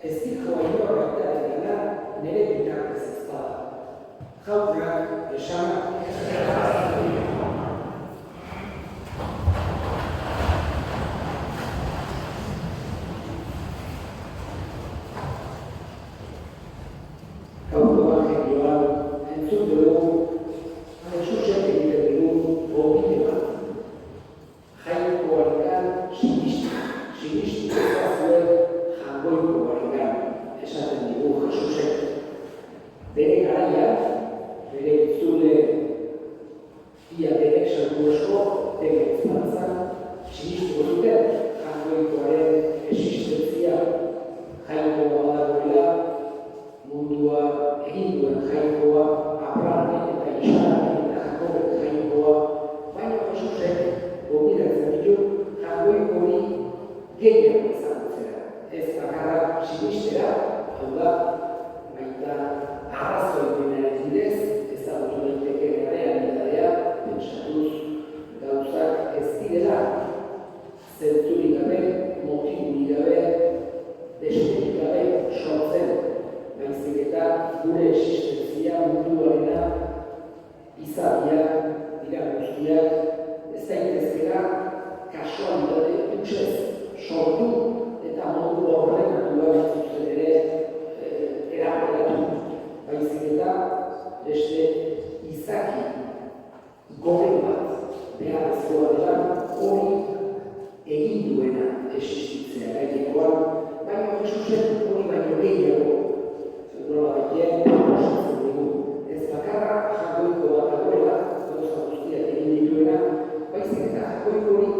Ez dijo inor baita dena nire bitartez ez bada. Jaunak esanak. Gaurko evangelioan entzun dugu Jesusek egiten dugu gomite bat. Jainkoarekin sinistu ezazue jangoikoarekin esaten digu Jesusek. Bere garaiak, bere itzule ia bere salbuesko tegetzantzan sinistu zuten jangoikoaren existentzia. Jainkoa dagoela mundua egin duen jainkoa, Abrahamen eta Isaaren eta Jakobek jainkoa, baina Jesusek gonbidatzen ditu jainkoiko hori gehiago ezagutzera. Ez bakarra sinistera, hau da, baita arrazoi denaren bidez, ezagutu daiteke errealitatea, pentsatuz gauzak ez direla, zentzurik gabe, motiburik gabe, besterik gabe sortzen. Baizik eta gure existentzia munduarena izatea dira guztiak ez daitezkera kasualitate hutsez sortu eta modu horren natural zuzen ere eraberatu. Baizik eta beste izaki goren bat beharrezkoa dela hori egin duena existitzea gainikoan, baina Jesusen hori baino gehiago nola baitean osatzen dugu. Ez bakarra jainkoiko bat dagoela, gauza guztiak egin dituena, baizik eta jainkoiko hori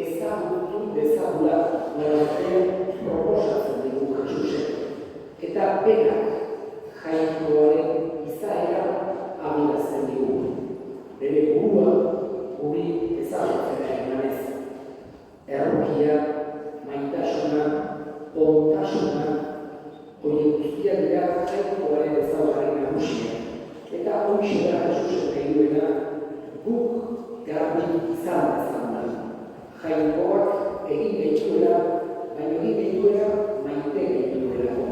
ezagutu dezagula nola batean proposatzen dugu Jesusek. Eta berak jainkoaren izaera adierazten digu. Bere burua guri ezagutzera emanez. Errukia, maitasuna, ontasuna, hori guztiak dira jainkoaren ezaugarri nagusia. Eta horixe da Jesusek nahi duena guk garbi izan dezaguna. Jainkoak egin gaituela, baina egin gaituela maite gaituelako.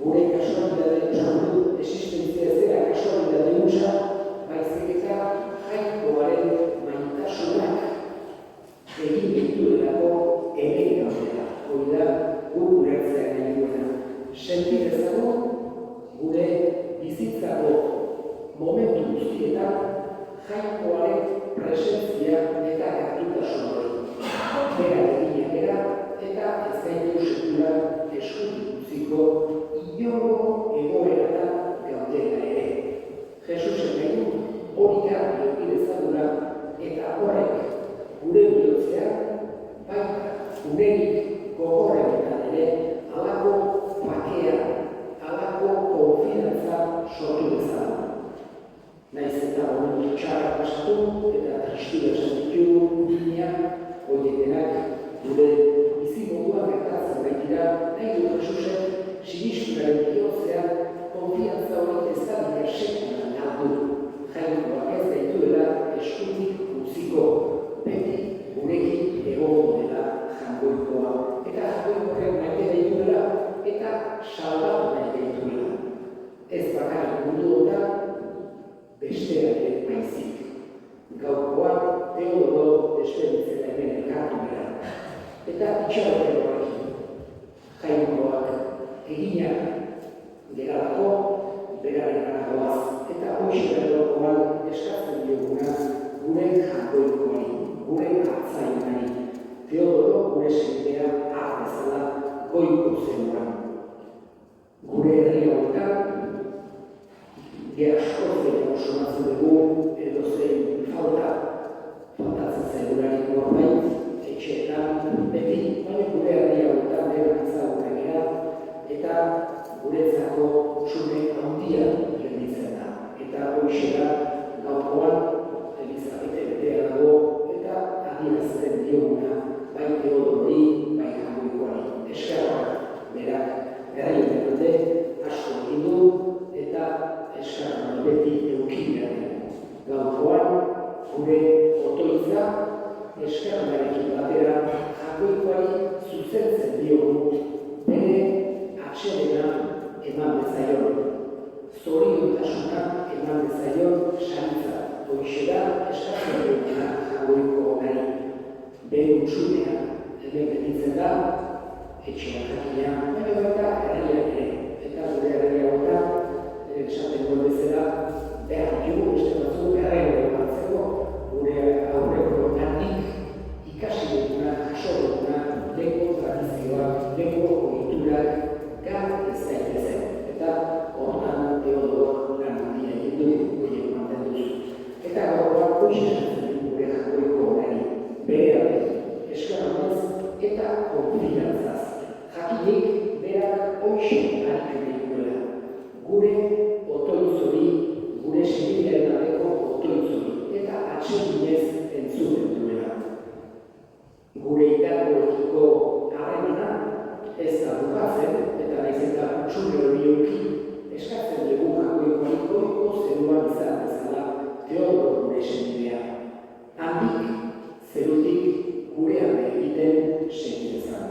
Gure kasualidade txandu existentzia ez dela kasualidade hutsa, baizik eta jainkoaren maitasunak egin gaituelako hemen gaudela. Hori da guk ulertzea nahi duena. Senti dezagun gure bizitzako momentu guztietan jainkoaren presentzia eta gertutasun hori. Bera eginak era eta ez gaitu sekula eskutik utziko inongo egoeratan gaudela ere. Jesusen nahi du hori garbi eduki dezagula eta horrek gure bihotzean baita unerik gogorrenetan ere halako bakea, halako konfidantza sortu dezala. Naiz eta momentu txarra pasatu eta tristura sentitu dina, horiek denak gure bizimoduan gertatzen baitira, nahi du Jesusen sinisturaren bihotzean konfidantza hori ez da dira sekulan galdu. Jainkoak ez daituela eskutik utziko, beti gurekin egongo dela jainkoikoa. Eta jainkoak maite daituela eta salbatu nahi gaituela. Ez bakarrik mundu honetan, besteak ere baizik. Gaurkoan Teodoro despeditzen hemen elkartu gara. Eta itxaroten horrekin, jainkoak eginak geralako, beraren aragoaz. Eta hoxe berrokoan eskatzen dioguna gure jainkoikoari, gure hartzainari. Teodoro gure sentea bezala goiko zenuan. Gure herri honetan, askoz gehiago somatzen dugu edo zein faltatzen zaigularik norbait, etxeetan, beti, baina gure herri honetan denak ezagutzen gara, eta guretzako txune handia gelditzen da. Eta horixe da gaurkoan Elizabete betea dago eta adierazten dioguna bai Teodorori, bai jainkoikoari. Eskerrak berak herrien alde asko egin du eta eskerrak beti eduki behar. Gaurkoan gure otoitza eskerrarekin batera jainkoikoari zuzentzen diogu bere atsedena eman bezaion. Zoriontasuna eman Hoxe da, eskatzen duguna jagoiko gari. Bere utxunea, hemen gelditzen da, etxean jakina, baina baita herriak ere. Eta gure herria hauetan, esaten duen bezala, behar dugu beste batzuk errego batzeko, gure aurreko handik ikasi duguna, jaso duguna, leko tradizioak, leko ohiturak, gar ez daitezen. Eta hortan Teodor lan handia egin du, gure mantendu. Eta gaurkoan hoxe esaten dugu gure jagoiko gari. Bere eskeranez eta konfiantzaz. Jakinik berak hoxe hartu duela. Gure otoitzori, gure senidearen aldeko otoitzori, eta atseginez entzuten duela. Gure idagoekiko harremana ez da bukatzen, eta nahiz eta utxune hori euki, eskatzen dugu jagoikoiko zeruan izan bezala Teodoro gure senidea. Handik, zerutik gurean egiten segidezan.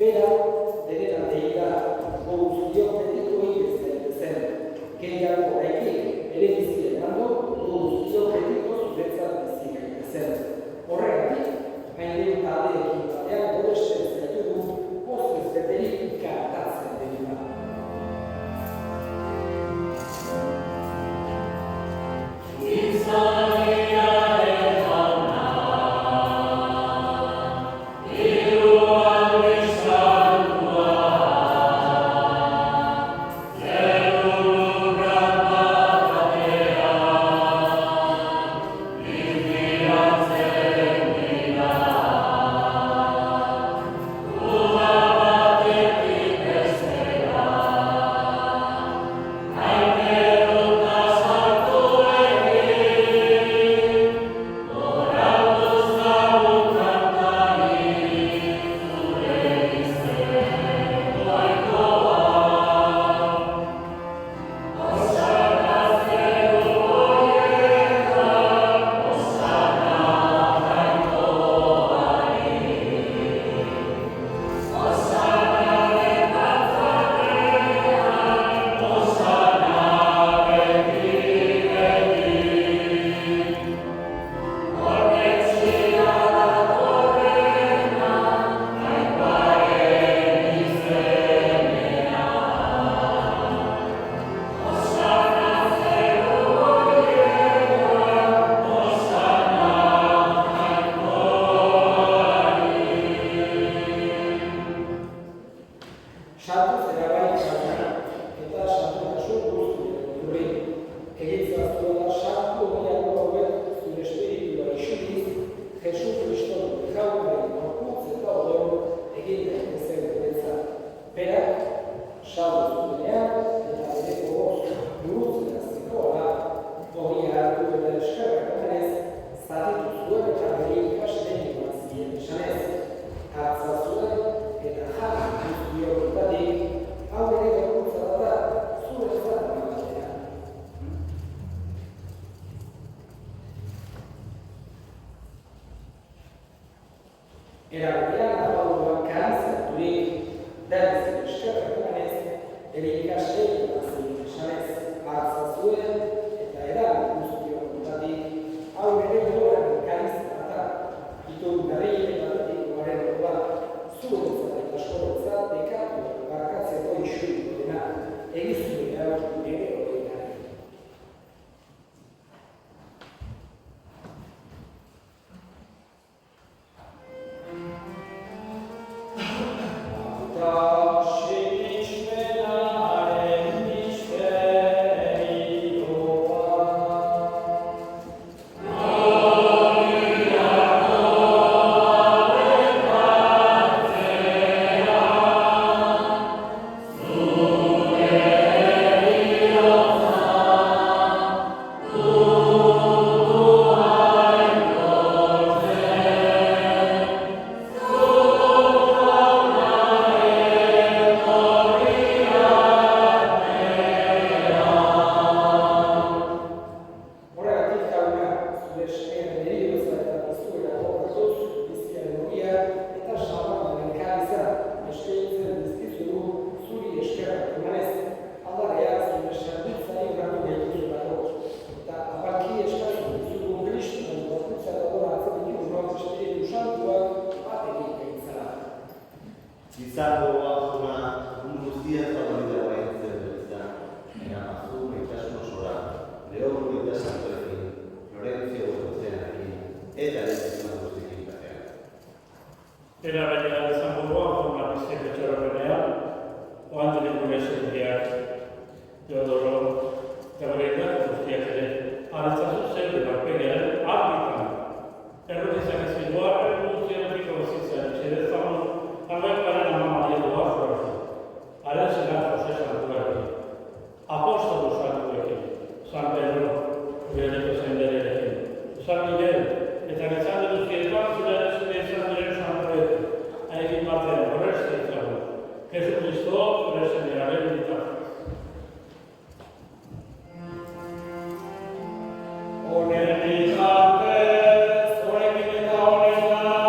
Bera, dena deira guztiok betiko egizten zen, gehiago horrekin ere bizien hando guztiok betiko zuretzat bizik zen. Horregatik, hain taldeekin batean goresten zaitugu pozez beterik kantatzen dena. Onerri jarte, zorekin eta honetan,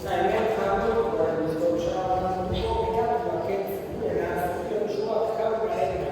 Dai, mi hai fatto, mi sto già un po' peccato, ma che era io sua causa è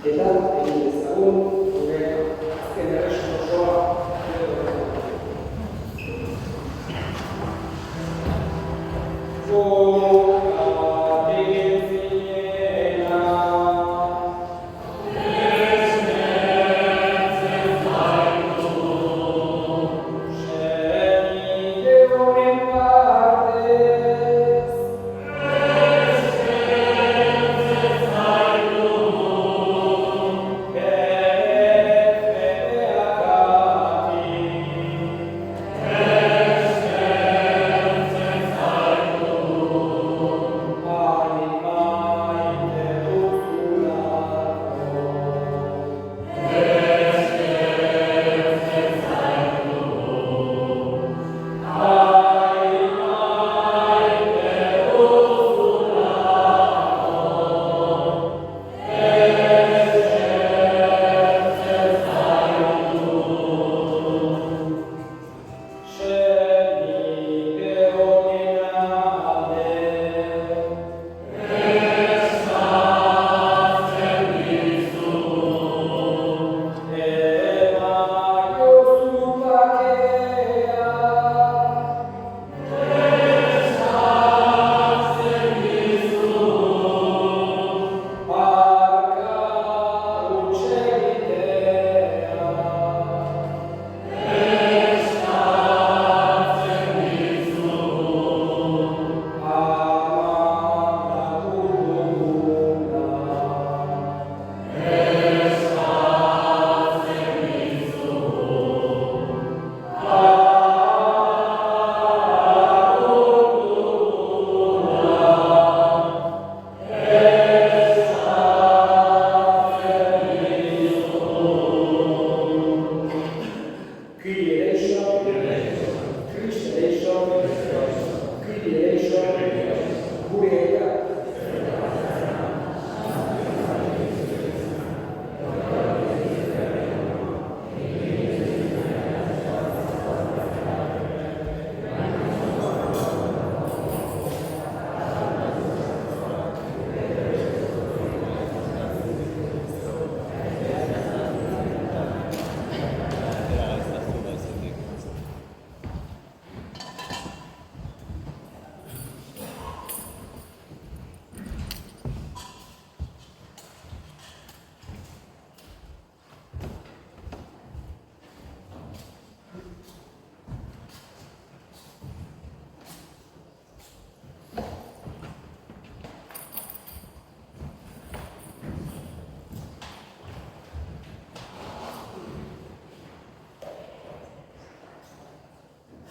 Eta egin dezagun gure azken erreskurtsoa.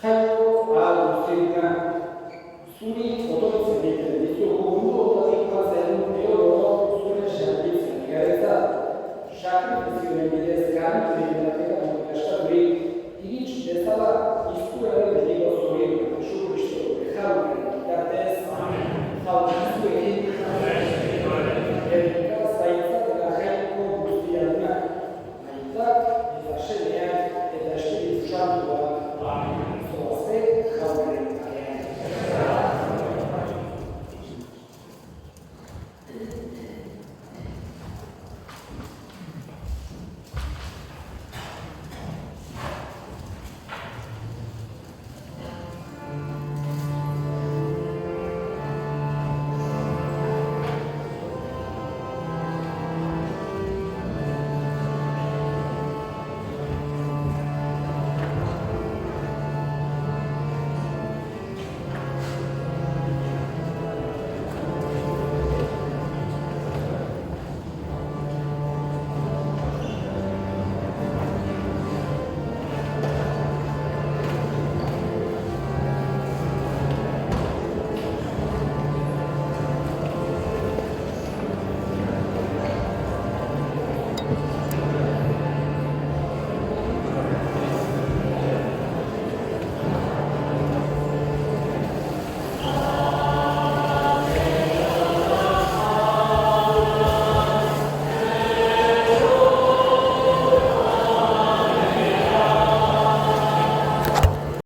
Jaio ala guztiena, zuri otoitz